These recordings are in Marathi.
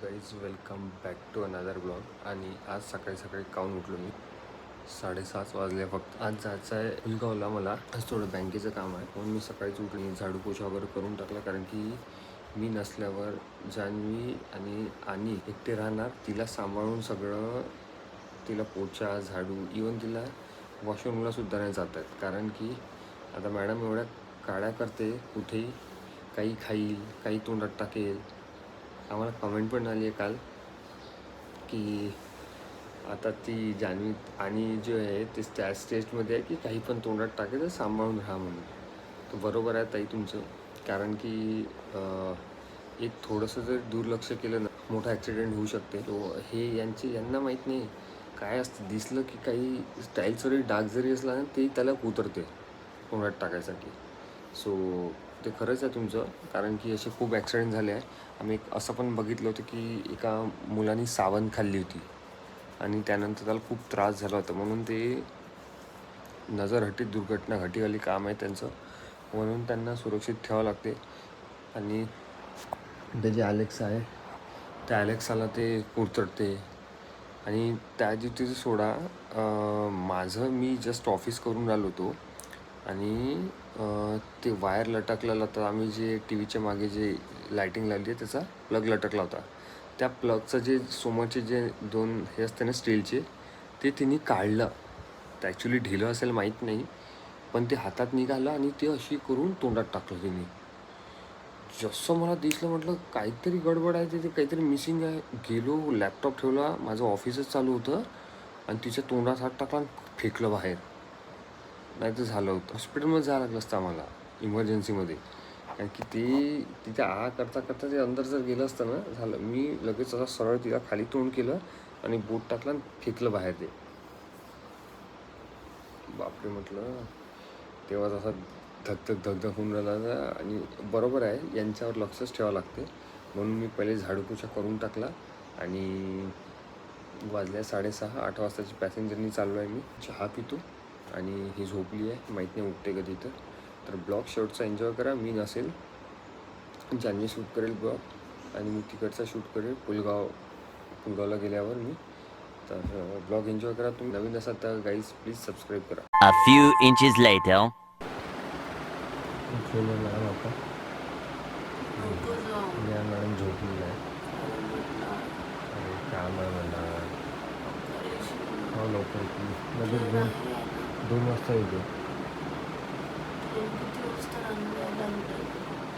Guys welcome back to another blog. आणि आज सकाळी सकाळी काऊन उठलो मी 6:30 वाजले फक्त. आज जायचं आहे उलगावला. मला आज थोडं बँकेचं काम आहे म्हणून मी सकाळीच उठली. झाडू पोछा वगैरे करून टाकला, कारण की मी नसल्यावर जान्हवी आणि एकटे राहणार. तिला सांभाळून सगळं, तिला पोछा झाडू, इवन तिला वॉशरूमला सुद्धा नाही जात आहेत, कारण की आता मॅडम एवढ्या काड्या करते, कुठेही काही खाईल, काही तोंडात टाकेल. आम्हाला कमेंट पण आली आहे काल की आता ती जान्हवी आणि जे आहे ते त्या स्टेजमध्ये आहे की काही पण तोंडात टाकायचं, सांभाळून राहा म्हणून. तर बरोबर आहे ताई तुमचं, कारण की एक थोडंसं जर दुर्लक्ष केलं ना, मोठा ॲक्सिडेंट होऊ शकते. तो हे यांना माहीत नाही काय असतं. दिसलं की काही स्टाईल जरी डाग जरी असला ना, ते त्याला उतरते तोंडात टाकायसाठी. सो ते खरंच आहे तुमचं, कारण की असे खूप ॲक्सिडेंट झाले आहे. आम्ही एक असं पण बघितलं होतं की एका मुलाने सावण खाल्ली होती आणि त्यानंतर त्याला खूप त्रास झाला होता. म्हणून ते नजरहटीत दुर्घटना घटीवाली काम आहे त्यांचं, म्हणून त्यांना सुरक्षित ठेवावं लागते. आणि ते जे ॲलेक्सा आहे त्या ॲलेक्साला ते कुरतडते. आणि त्या तिथं सोडा, मी जस्ट ऑफिस करून राहिलो होतो आणि ते वायर लटकलेलं तर आम्ही जे टी व्हीच्या मागे जे लायटिंग लावली आहे त्याचा प्लग लटकला होता. त्या प्लगचं जे समोरचे जे दोन हे असते ना स्टीलचे, ते तिने काढलं. ते ॲक्च्युली ढिलं असेल माहीत नाही, पण ते हातात निघालं आणि ते अशी करून तोंडात टाकलं तिने. जसं मला दिसलं, म्हटलं काहीतरी गडबड आहे, तिथे काहीतरी मिसिंग आहे. गेलो, लॅपटॉप ठेवला, माझं ऑफिसच चालू होतं आणि तिच्या तोंडात हात टाकला आणि फेकलं बाहेर. नाही तर झालं होतं, हॉस्पिटलमध्ये जायला लागलं असतं आम्हाला इमर्जन्सीमध्ये. कारण की ते तिच्या करता करता ते अंदर जर गेलं असतं ना, झालं. मी लगेच असं सरळ तिला खाली तोंड केलं आणि बोट टाकलं आणि फेकलं बाहेर ते. बापरे म्हटलं, तेव्हा तसा धगधग होऊन राहिला. आणि बरोबर आहे, यांच्यावर लक्षच ठेवावं लागते. म्हणून मी पहिले झाडूपोछा करून टाकला आणि वाजल्या 6:30. 8 वाजताची पॅसेंजरनी चाललो आहे मी. चहा पितो आणि ही झोपली आहे, माहीत नाही उठते कधी. तर ब्लॉग शेवटचा एन्जॉय करा. मी नसेल, जान्हवी शूट करेल ब्लॉग आणि मी तिकडचा शूट करेल पुलगावला गेल्यावर मी. तर ब्लॉग एन्जॉय करा. तुम्ही नवीन असाल तर गाईज प्लीज सबस्क्राईब करा. A few inches later. Madam आता या मॅडम झोपलेलं आहे. काम आहे म्हणा. हो लवकर की लगेच 2 वाजता येतो.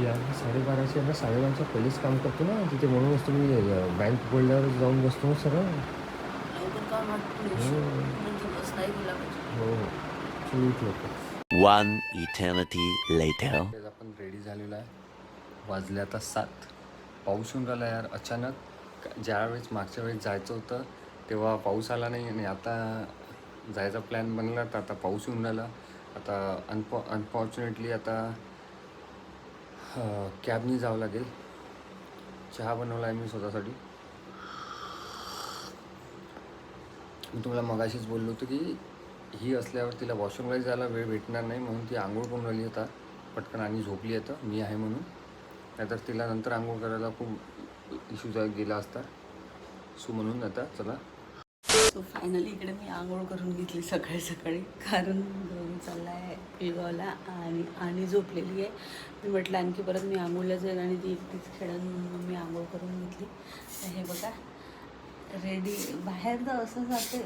या 12:30 आता 12:30च्या पहिलेच काम करतो ना तिथे, म्हणूनच तुम्ही बँक बोलल्यावर जाऊन बसतो ना सरळ. हो हो. One eternity later. आपण रेडी झालेलो आहे. वाजले आता 7. पाऊस येऊन राहिला यार अचानक. ज्यावेळेस मागच्या वेळेस जायचं होतं तेव्हा पाऊस आला नाही आणि आता जायचा प्लॅन बनला तर आता पाऊस येऊन राहिला. आता अनफॉर्च्युनेटली आता कॅबनी जावं लागेल. चहा बनवला आहे मी स्वतःसाठी. मी तुम्हाला मगाशीच बोललो होतो की ही असल्यावर तिला वॉशरूमला जायला वेळ भेटणार नाही, म्हणून ती आंघोळ करून राहिली आता पटकन आणि झोपली आता मी आहे म्हणून. नाहीतर तिला नंतर आंघोळ करायला खूप इश्यू गेला असता. सो म्हणून आता चला. सो फायनली इकडे मी आंघोळ करून घेतली सकाळी सकाळी, कारण दोन चालला आहे पिलगावला आणि झोपलेली आहे. मी म्हटलं आणखी परत मी आंघोळला जाईल आणि ती एकटीच खेळून, म्हणून मी आंघोळ करून घेतली. तर हे बघा रेडी. बाहेर तर असं जाते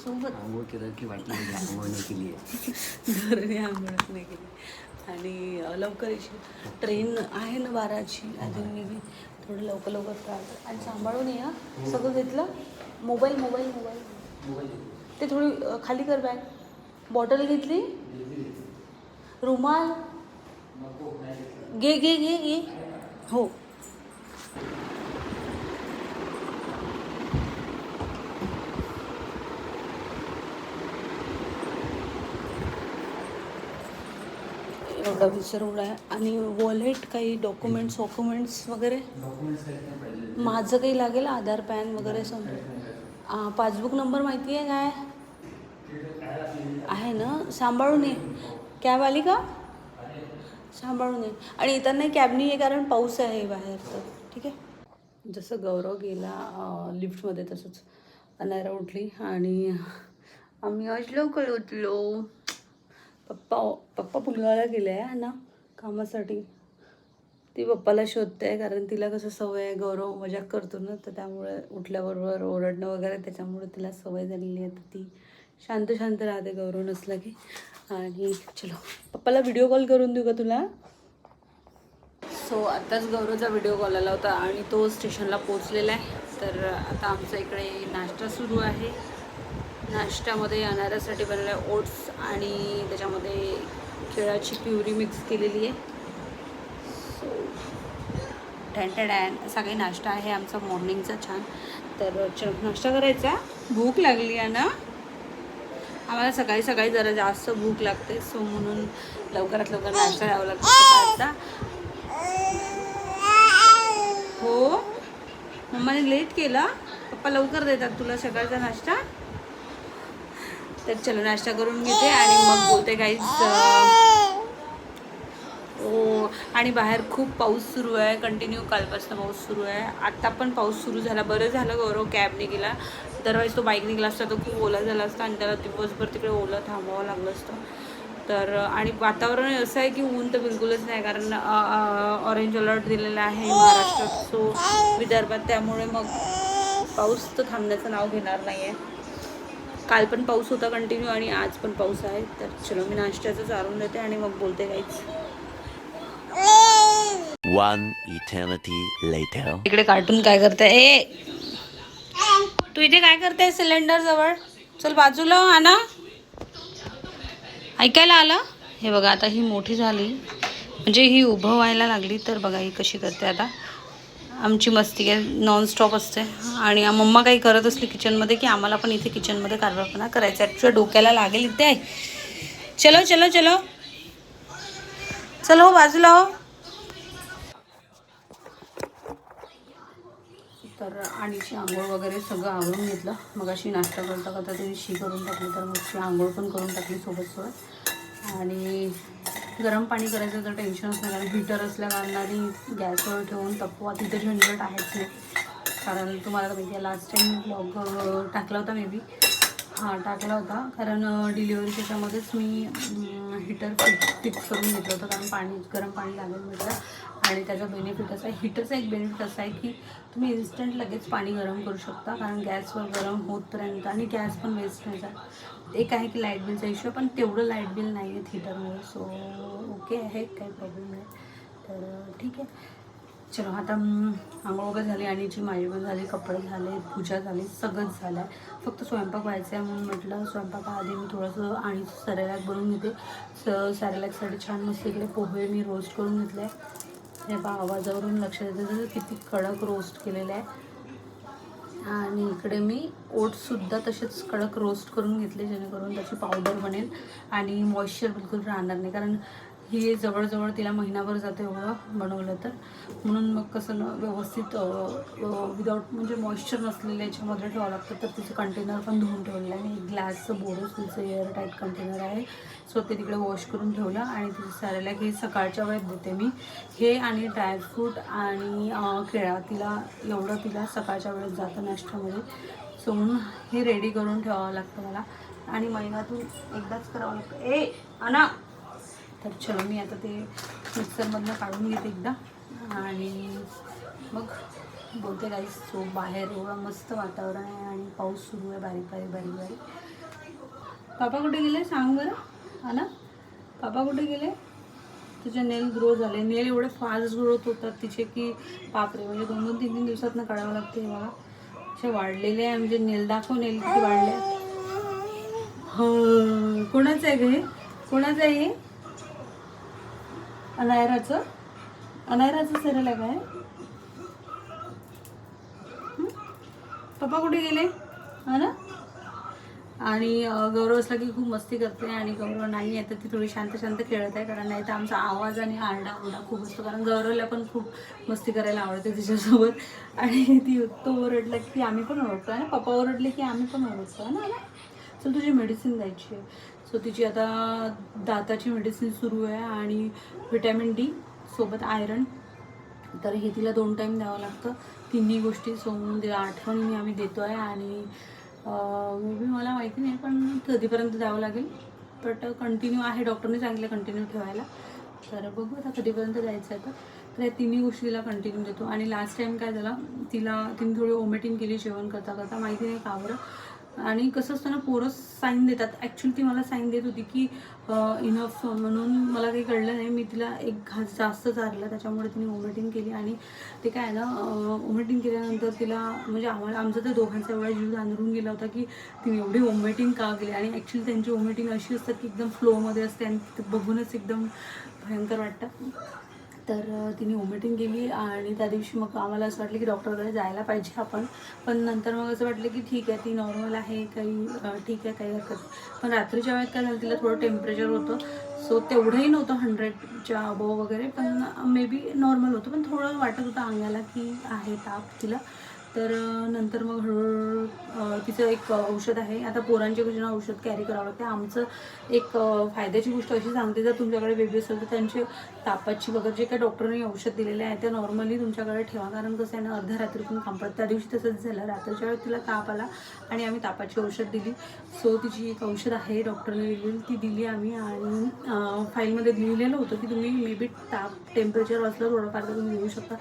सोबत आंघोळ केलं की वाटलं आंघोळ नाही केली आहे. घरी आंघोळच नाही केली. आणि लवकर यायची ट्रेन आहे ना 12ची, अजून मी थोडं लवकर आणि सांभाळून या. सगळं घेतलं. मोबाईल ते थोडी खाली कर बॅग. बॉटल घेतली, रुमाल घे. हो एवढा विसर उडा आहे. आणि वॉलेट, काही डॉक्युमेंट्स वगैरे. माझं काही लागेल, आधार पॅन वगैरे समजा. पासबुक नंबर माहिती आहे काय आहे ना. सांभाळून ये. कॅब आली का, सांभाळून ये. आणि येताना कॅबनी ये, कारण पाऊस आहे बाहेर. तर ठीक आहे. जसं गौरव गेला लिफ्टमध्ये तसंच अनायरा उठली आणि आम्ही आज लवकर उठलो. पप्पा पुलगावला गेले आहे ना कामासाठी. ती पप्पाला शोधते कारण तिला कसं सवय आहे, गौरव मजाक करतो ना, तर त्यामुळे उठल्याबरोबर ओरडणं वगैरे त्याच्यामुळे तिला सवय झालेली आहे. तर ती शांत शांत राहते गौरव नसला की. आणि चलो पप्पाला व्हिडिओ कॉल करून देऊ का तुला? सो आत्ताच गौरवचा व्हिडिओ कॉल आला होता आणि तो स्टेशनला पोचलेला आहे. तर आता आमचा इकडे नाश्ता सुरू आहे. नाश्त्यामध्ये अनारसाठी बनवलेला ओट्स आणि त्याच्यामध्ये केळाची प्युरी मिक्स केलेली आहे. सो असा काही नाश्ता आहे आमचा मॉर्निंगचा छान. तर नाश्ता करायचा. भूक लागली आहे ना आम्हाला, सकाळी सकाळी जरा जास्त भूक लागते. सो म्हणून लवकरात लवकर नाश्ता द्यावा लागतो सकाळचा. हो मम्माने लेट केला, पप्पा लवकर देतात तुला सकाळचा नाश्ता. तर चलो नाश्ता करून घेते आणि मग बोलते काहीच. हो आणि बाहेर खूप पाऊस सुरू आहे, कंटिन्यू कालपासून पाऊस सुरू आहे. आत्ता पण पाऊस सुरू झाला. बरं झालं गौरव कॅबने गेला, अदरवाईज तो बाईकने गेला असता तर खूप ओला झाला असता आणि त्याला दिवसभर तिकडे ओलं थांबावं लागलं असतं. तर आणि वातावरण असं आहे की ऊन तर बिलकुलच नाही, कारण ऑरेंज अलर्ट दिलेला आहे महाराष्ट्रात, सो विदर्भात. त्यामुळे मग पाऊस तर थांबण्याचं नाव घेणार नाही आहे. काल पण पाऊस होता कंटिन्यू आणि आज पण पाऊस आहे. तर चलो मी नाश्त्याचं चारून देते आणि मग बोलते काहीच. One eternity later. इकडे कार्टून काय करते? ए तू इथे काय करते सिलेंडर जवळ? चल बाजूला आणा. ऐकायला आलं? हे बघा आता ही मोठी झाली म्हणजे ही उभं व्हायला लागली. तर बघा ही कशी करते आता. आमची मस्ती काय नॉनस्टॉप असते. आणि मम्मा काही करत असली किचनमध्ये की आम्हाला पण इथे किचनमध्ये कारभारपणा करायचा. तुझ्या डोक्याला लागेल इथे आहे. चलो चलो चलो चलो बाजूला हो. तर आणीची आंघोळ वगैरे सगळं आवरून घेतलं. मग अशी नाश्ता करता करता तिने शी करून टाकली, तर मग ती आंघोळ पण करून टाकली सोबत. आणि गरम पाणी करायचं तर टेन्शनच नाही, कारण हीटर असल्या कारणाने गॅसवर ठेवून तपवा तिथे झंझट आहेच नाही. कारण तुम्हाला माहिती आहे लास्ट टाईम ब्लॉग टाकला होता, मे बी टाकला होता, कारण डिलिव्हरीच्या त्याच्यामध्येच मी हीटर फिक्स करून घेतलं होतं, कारण गरम पाणी लागेल म्हटलं. आणि त्याचा बेनिफिट असा आहे, हीटरचा एक बेनिफिट असा आहे की तुम्ही इन्स्टंट लगेच पाणी गरम करू शकता, कारण गॅसवर गरम होतपर्यंत आणि गॅस पण वेस्ट नाही जात. एक आहे की लाईट बिलचा इश्यू, पण तेवढं लाईट बिल नाही आहे हीटरमुळे. सो ओके आहे, काही प्रॉब्लेम नाही. तर ठीक आहे. चलो आता आंघोळ वगैरे झाली, आणीची माझी पण झाली, कपडे झाले, पूजा झाली, सगळंच झालं आहे. फक्त स्वयंपाक व्हायचा आहे. म्हणून म्हटलं स्वयंपाकाआधी मी थोडंसं आणीचं सॅरेलॅक बनवून घेते. सॅरेलॅकसाठी छान मस्त इकडे पोहे मी रोस्ट करून घेतले आहे. हे बा आवाजावरून लक्षात येतं किती कडक रोस्ट केलेलं आहे. आणि इकडे मी ओट्ससुद्धा तसेच कडक रोस्ट करून घेतले, जेणेकरून त्याची पावडर बनेल आणि मॉइश्चर बिलकुल राहणार नाही, कारण ही जवळजवळ तिला महिनाभर जाते एवढं बनवलं तर. म्हणून मग कसं ना व्यवस्थित विदाऊट म्हणजे मॉइश्चर नसलेलं याच्यामध्ये ठेवावं लागतं. तर तिचं कंटेनर पण धुवून ठेवलेलं आहे. एक ग्लासचं बोरोसिलचं एअर टाईट कंटेनर आहे, सो ते तिकडे वॉश करून ठेवलं. आणि तिचं सॅरेलॅक हे सकाळच्या वेळेत देते मी, हे आणि ड्रायफ्रूट आणि केळा, तिला सकाळच्या वेळेत जातं नाश्त्यामध्ये. सो म्हणून हे रेडी करून ठेवावं लागतं मला, आणि महिन्यातून एकदाच करावं लागतं. आणा. तर चलो मी आता ते मिक्सरमधनं काढून घेते एकदा आणि मग बोलते गाईस. सो बाहेर एवढं मस्त वातावरण आहे आणि पाऊस सुरू आहे बारीक बारीक बारीक बारीक. पापा कुठे गेले सांग बरं? ना पापा कुठे गेले? तुझे नेल ग्रो झाले. नेल एवढे फास्ट ग्रोथ होतात तिचे की बापरे, म्हणजे 2-3 दिवसातनं काढावं लागते. मला असे वाढलेले आहे, म्हणजे नेल दाखव, नेल किती वाढले. हो कोणाचं आहे ग हे? कोणाचं आहे हे? अनायराचं सॅरेलॅक आहे. पप्पा कुठे गेले? ना. आणि गौरव असला की खूप मस्ती करते, आणि गौरव नाही आहे तर ती थोडी शांत शांत खेळत आहे, कारण नाही तर आमचा आवाज आणि आरडाओरडा खूप असतो, कारण गौरवला पण खूप मस्ती करायला आवडते तिच्यासोबत. आणि तो ओरडला की आम्ही पण ओरडतो आहे ना, पप्पा ओरडले की आम्ही पण ओरडतो आहे ना. चल तुझी मेडिसिन द्यायची आहे. सो तिची आता दाताची मेडिसिन सुरू आहे आणि व्हिटॅमिन डी सोबत आयरन तर हे तिला 2 टाईम द्यावं लागतं तिन्ही गोष्टी. सो म्हणून तिला आठवणीने आम्ही देतो आहे आणि मे बी मला माहिती नाही पण कधीपर्यंत द्यावं लागेल. बट कंटिन्यू आहे, डॉक्टरने सांगितलं कंटिन्यू ठेवायला. तर बघू आता कधीपर्यंत द्यायचं आहे. तर या तिन्ही गोष्टी तिला कंटिन्यू देतो. आणि लास्ट टाईम काय झालं, तिने थोडी वॉमिटिंग केली जेवण करता करता, माहिती नाही का बरं. आणि कसं असतं ना, पोरं साईन देतात. ॲक्च्युली ती मला साईन देत होती की इनफ, म्हणून मला काही कळलं नाही. मी तिला एक घास जास्त चारला, त्याच्यामुळे तिने वॉमिटिंग केली. आणि ते काय ना, वॉमिटिंग केल्यानंतर तिला म्हणजे आमचा तर दोघांचा एवढा जीव जाणून गेला होता की तिने एवढी वॉमिटिंग का केली. आणि ॲक्च्युली त्यांची वॉमिटिंग अशी असतात की एकदम फ्लोमध्ये असते आणि ते बघूनच एकदम भयंकर वाटतं. तर तिने वॉमिटिंग केली आणि त्या दिवशी मग आम्हाला असं वाटलं की डॉक्टरकडे जायला पाहिजे आपण. पण नंतर मग असं वाटलं की ठीक आहे, ती नॉर्मल आहे, काही ठीक आहे, काही हरकत नाही. पण रात्रीच्या वेळेत काय झालं, तिला थोडं टेम्परेचर होतं. सो तेवढंही नव्हतं 100च्या अबोव वगैरे, पण मे बी नॉर्मल होतं. पण थोडं वाटत होतं अंगाला की आहे ताप तिला. तर नंतर मग हळूहळू तिचं एक औषध आहे. आता पोरांच्या गोष्टींना औषध कॅरी करावं लागते. आमचं एक फायद्याची गोष्ट अशी सांगते, जर तुमच्याकडे बेबी असेल तर त्यांचे तापाची वगैरे जे काही डॉक्टरने औषध दिलेले आहे ते नॉर्मली तुमच्याकडे ठेवा. कारण कसं आहे ना, अर्ध्या रात्री पण काम पडतं. त्या दिवशी तसंच झालं, रात्रीच्या वेळेस तिला ताप आला आणि आम्ही तापाची औषध दिली. सो तिची एक औषध आहे डॉक्टरने दिलेली, ती दिली आम्ही. आणि फाईलमध्ये लिहिलेलं होतं की तुम्ही मे बी ताप टेम्परेचर असलं थोडंफार तर तुम्ही घेऊ शकता.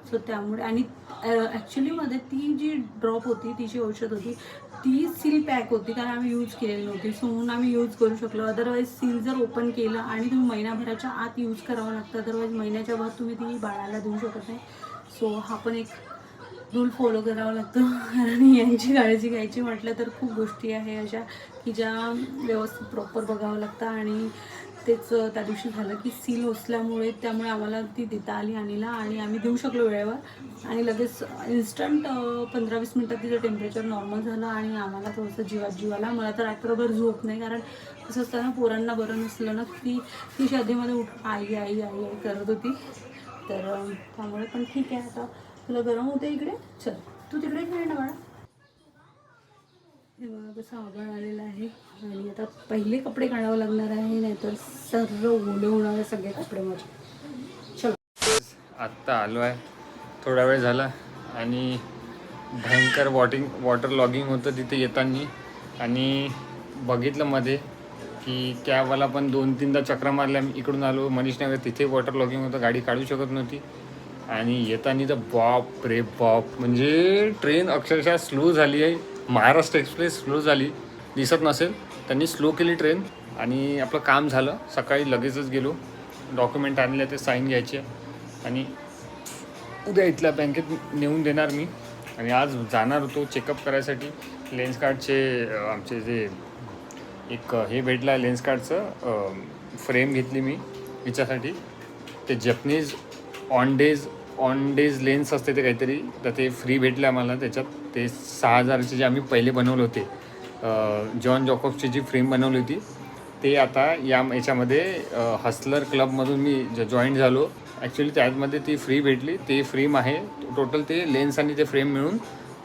सो त्यामुळे, आणि ॲक्च्युलीमध्ये ती जी ड्रॉप होती, ती जी औषध होती ती सील पॅक होती, कारण आम्ही यूज केलेली नव्हती. सो म्हणून आम्ही यूज करू शकलो. अदरवाईज सील जर ओपन केलं आणि तुम्ही महिनाभराच्या आत यूज करावं लागतं, अदरवाईज महिन्याच्या बाद तुम्ही ती बाळाला देऊ शकत नाही. सो हा पण एक रूल फॉलो करावा लागतो. आणि यांची काळजी घ्यायची म्हटलं तर खूप गोष्टी आहे अशा की ज्या व्यवस्थित प्रॉपर बघावं लागतं. आणि तेच त्या दिवशी झालं की सील असल्यामुळे त्यामुळे आम्हाला ती देता आली आणीला, आणि आम्ही देऊ शकलो वेळेवर. आणि लगेच इन्स्टंट 15-20 मिनटात तिचं टेम्परेचर नॉर्मल झालं आणि आम्हाला थोडंसं जीवाला. मला तर रात्रभर झोप नाही, कारण कसं असतं ना, पोरांना बरं नसलं ना की ती शादीमध्ये उठ आई आई आई आई करत होती. तर त्यामुळे पण ठीक आहे. आता तुला गरम होते इकडे, चल तू तिकडे खेळ ना बाळा. हे बघा कसं आभाळ आलेलं आहे. आणि आता पहिले कपडे काढावं लागणार आहे, नाहीतर सर्व ओले होणार आहे सगळे कपडे माझे. चल आत्ता आलो आहे, थोडा वेळ झाला. आणि भयंकर वॉटर लॉगिंग होतं तिथे येताना. आणि बघितलं मध्ये की कॅबवाला पण 2-3दा चक्रा मारल्या. इकडून आलो मनीषनगर, तिथे वॉटर लॉगिंग होतं, गाडी काढू शकत नव्हती. आणि येताना तर बाप रे बाप, म्हणजे ट्रेन अक्षरशः स्लो झाली आहे. महाराष्ट्र एक्सप्रेस स्लो झाली, दिसत नसेल, त्यांनी स्लो केली ट्रेन. आणि आपलं काम झालं, सकाळी लगेचच गेलो, डॉक्युमेंट आणले, ते साईन घ्यायचे. आणि उद्या इथल्या बँकेत नेऊन देणार मी. आणि आज जाणार होतो चेकअप करायसाठी. लेन्स कार्डचे आमचे जे एक हे भेटला, लेन्स कार्डचं फ्रेम घेतली मी हिच्यासाठी. ते जपनीज ऑन डेज लेन्स असते ते काहीतरी, तर ते फ्री भेटलं आम्हाला त्याच्यात. ते 6,000चे जे आम्ही पहिले बनवले होते, जॉन जॉकॉबची जी फ्रेम बनवली होती, ते आता याच्यामध्ये हसलर क्लबमधून मी जॉईन झालो. ॲक्च्युली त्यामध्ये ती फ्री भेटली, ते फ्रेम आहे. टोटल ते लेन्स आणि ते फ्रेम मिळून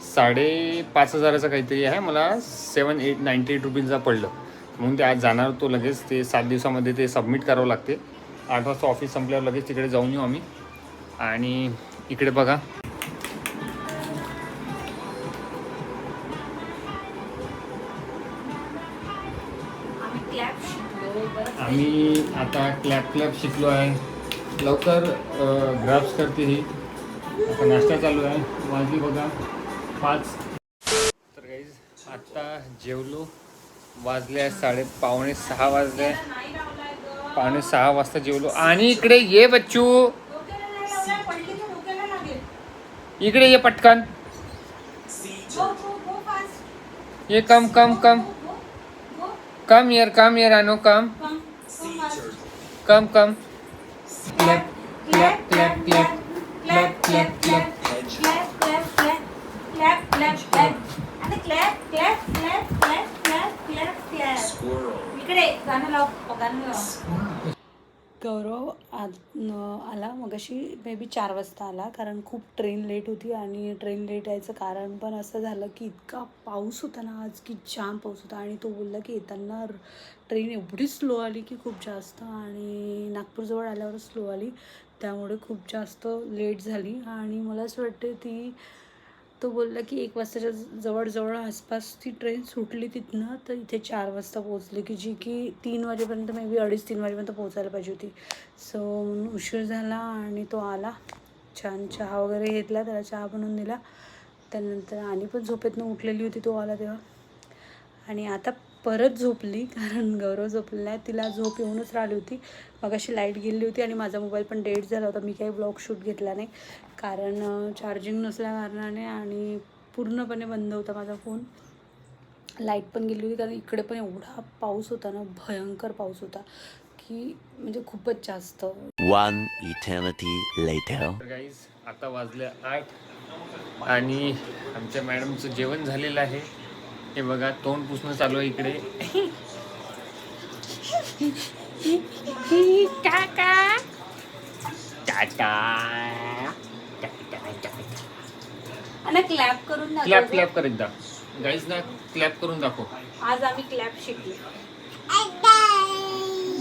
5,500 काहीतरी आहे. मला 798 रुपीजचा पडलं. म्हणून ते आज जाणार होतो लगेच. ते 7 दिवसामध्ये ते सबमिट करावं लागते. 8 वाजता ऑफिस संपल्यावर लगेच तिकडे जाऊन येऊ आम्ही. आणि इकडे बघा, आम्ही आता क्लॅप शिकलो आहे. लवकर ग्राफ्स करते ही. आता नाश्ता चालू आहे. वाजली बघा 5. तर गाईज आत्ता जेवलो. वाजले आहे 5:45 वाजले. 5:45 वाजता जेवलो. आणि इकडे ये बच्चू, इकडे ये पटकन. ये कम यार आनो कम. Clap clap clap clap clap clap clap इकडे गाणं लाव. गौरव आला मगाशी मे बी 4 वाजता आला, कारण खूप ट्रेन लेट होती. आणि ट्रेन लेट यायचं कारण पण असं झालं की इतका पाऊस होता ना आज, की जाम पाऊस होता. आणि तो बोलला की येताना ट्रेन एवढी स्लो आली की खूप जास्त, आणि नागपूरजवळ आल्यावर स्लो आली, त्यामुळे खूप जास्त लेट झाली. आणि मला असं वाटते तो बोलला की 1 वाजताच्या जवळजवळ आसपास ती ट्रेन सुटली तिथनं, तर इथे 4 वाजता पोहोचली, की जी की 3 वाजेपर्यंत मे बी 2:30-3 वाजेपर्यंत पोहोचायला पाहिजे होती. सो उशीर झाला आणि तो आला. छान चहा वगैरे घेतला, त्याला चहा बनवून दिला. त्यानंतर आणि पण झोपेतनं उठलेली होती तो आला तेव्हा. आणि आता परत झोपली, कारण गौरव झोपलेला आहे. तिला झोप येऊनच राहिली होती. मग अशी लाईट गेली होती आणि माझा मोबाईल पण डेड झाला होता. मी काही ब्लॉग शूट घेतला नाही, कारण चार्जिंग नसल्या कारणाने, आणि पूर्णपणे बंद होता माझा फोन. लाईट पण गेली होती, कारण इकडे पण एवढा पाऊस होता ना, भयंकर पाऊस होता, की म्हणजे खूपच जास्त. One eternity later. तर गाईज आता वाजले 8 आणि आमच्या मॅडमचं जेवण झालेलं आहे. हे बघा तोंड पुसणं चालू आहे इकडे. टाटा टाटा आणि क्लॅप करून क्लॅप क्लॅप कर एकदा गाईज ना, क्लॅप करून दाखव. आज आम्ही क्लॅप शिकलो,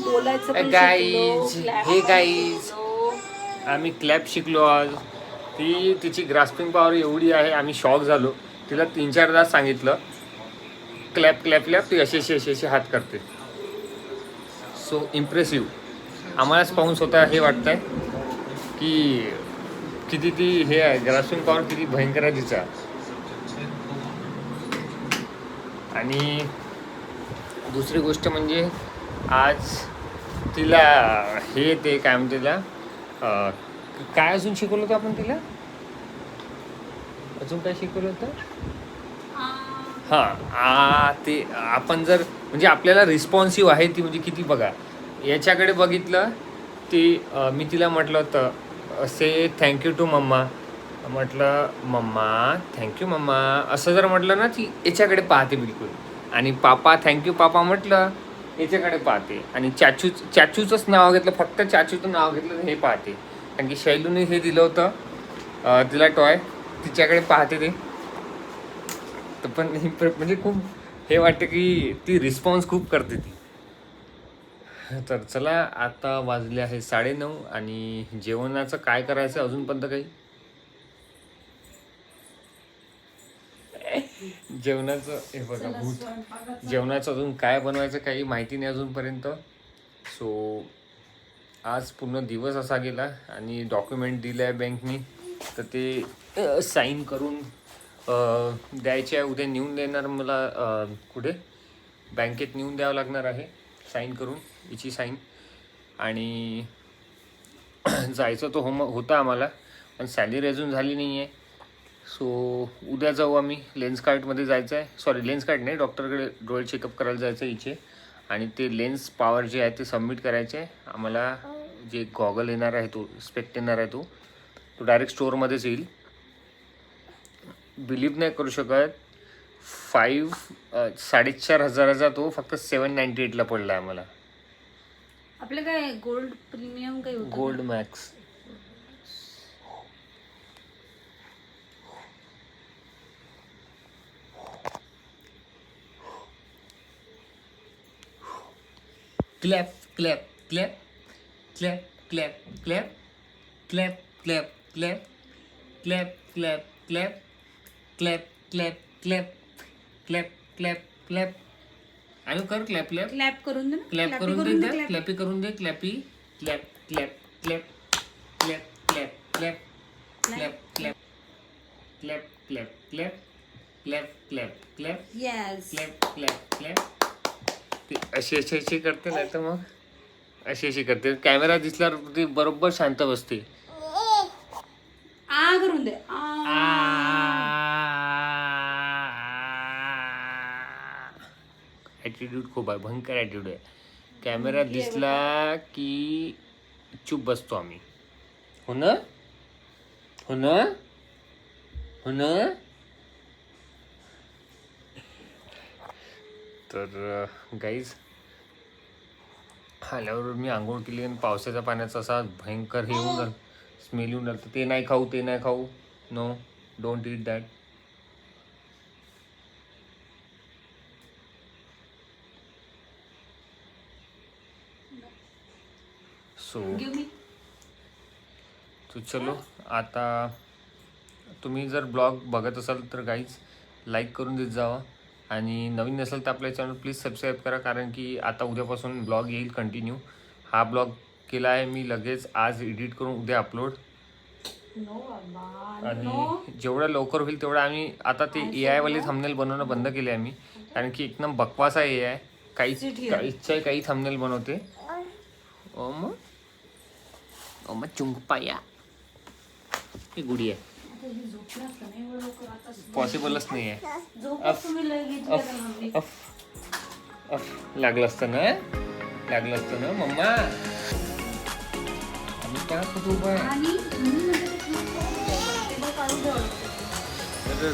बोलायचं पण गाईज शिकलो, clap हे पण गाईज शिकलो. आम्ही क्लॅप शिकलो आज. तिची ग्रास्पिंग पॉवर एवढी आहे, आम्ही शॉक झालो. तिला 3-4 तास सांगितलं क्लॅप क्लॅप क्लॅप, ती अशी अशी अशी अशी हात करते. So impressive. आम्हालाच पाहून स्वतः हे वाटतंय की किती ती हे आहे, ग्रास्पिंग पॉवर किती भयंकर आहे तिचा. आणि दुसरी गोष्ट म्हणजे आज तिला हे ते काय म्हणते तिला काय अजून शिकवलं होतं आपण तिला, अजून काय शिकवलं होतं? हां ते आपण जर म्हणजे आपल्याला रिस्पॉन्सिव्ह आहे ती, म्हणजे किती बघा याच्याकडे बघितलं ती. मी तिला म्हटलं होतं से थँक्यू टू मम्मा, म्हटलं मम्मा थँक्यू मम्मा असं जर म्हटलं ना, ती याच्याकडे पाहते बिलकुल. आणि पापा थँक्यू पापा म्हटलं याच्याकडे पाहते. आणि चाचूचंच नाव घेतलं, फक्त चाचूचं नाव घेतलं हे पाहते. कारण की शैलूने हे दिलं होतं तिला टॉय, तिच्याकडे पाहते ते. तर पण म्हणजे खूप हे वाटतं की ती रिस्पॉन्स खूप करते ती. तर चला आता वाजले आहे 9:30 आणि जेवणाचं काय करायचं अजूनपर्यंत काही जेवणाचं हे बघा भूत, जेवणाचं अजून काय बनवायचं काही माहिती नाही अजूनपर्यंत. सो आज पूर्ण दिवस असा गेला. आणि डॉक्युमेंट दिलं आहे बँकनी, तर ते साईन करून द्यायचे आहे. उद्या नेऊन देणार मला, कुठे बँकेत नेऊन द्यावं लागणार आहे साईन करून, हिची साईन. आणि जायचं तो होता आम्हाला, पण सॅलरी अजून झाली नाही आहे. सो उद्या जाऊ आम्ही. लेन्स कार्टमध्ये जायचं आहे, सॉरी लेन्स कार्ट नाही, डॉक्टरकडे डोळे चेकअप करायला जायचं आहे हिचे. आणि ते लेन्स पॉवर जे आहे ते सबमिट करायचे आहे आम्हाला. जे गॉगल येणार आहे तो स्पेक्ट येणार आहे तो डायरेक्ट स्टोअरमध्येच येईल. बिलीव्ह नाही करू शकत, 4,500 तो फक्त 798ला पडला आहे आम्हाला. आपलं काय गोल्ड प्रीमियम काही होतं? Gold max. Clap clap clap clap clap clap clap clap clap clap clap clap clap clap clap clap clap clap. आणि कर क्लॅप क्लॅप क्लॅप करून दे ना, क्लॅप करून clappy दे, clap. क्लॅपी करून दे, क्लॅपी clap clap clap clap clap clap clap clap clap clap clap clap clap clap yes. Clap clap clap. ती अशी अशी अशी करते, नाही तर मग अशी अशी करते. कॅमेरा दिसल्यावर ती बरोबर शांत बसते. आ करून दे. ॲटिट्यूड खूप आहे, भयंकर ॲटिट्यूड आहे. कॅमेरा दिसला की चूप बसतो आम्ही. हो ना, हो ना, हो ना. तर गाईज आल्यावर मी आंघोळ केली आणि पावसाच्या पाण्याचा असा भयंकर हे येऊन झालं, स्मेल येऊन झालं. ते नाही खाऊ, ते नाही खाऊ. No, don't eat that. So give me. तो चलो आता तुम्ही जर ब्लॉग बघत असाल तर गाईज लाईक करून देत जावा आणि नवीन नसेल तर आपल्या चॅनल प्लीज सबस्क्राईब करा, कारण की आता उद्यापासून ब्लॉग येईल कंटिन्यू. हा ब्लॉग केला आहे मी लगेच आज एडिट करून उद्या अपलोड. नो बाबा, आणि नो. जेवढं लवकर होईल तेवढं आम्ही आता ते AI वाले थंबनेल बनवणं बंद केले आम्ही, कारण की एकदम बकवास आहे AI. काहीच इच्छा आहे काही थंबनेल बनवते. मग चुंपाया ही गुडी आहे, आता ही झोपणार का नाही एवढं लवकर आता? पॉसिबलच नाही आहे. झोपच तुम्ही लय घेतली आता मम्मी. लागलं असतं ना मम्मा. आम्ही काय कुठं उभं आहे? आणि मी म्हणते ते टेबल काढून ठेवावं लागतं. अरे,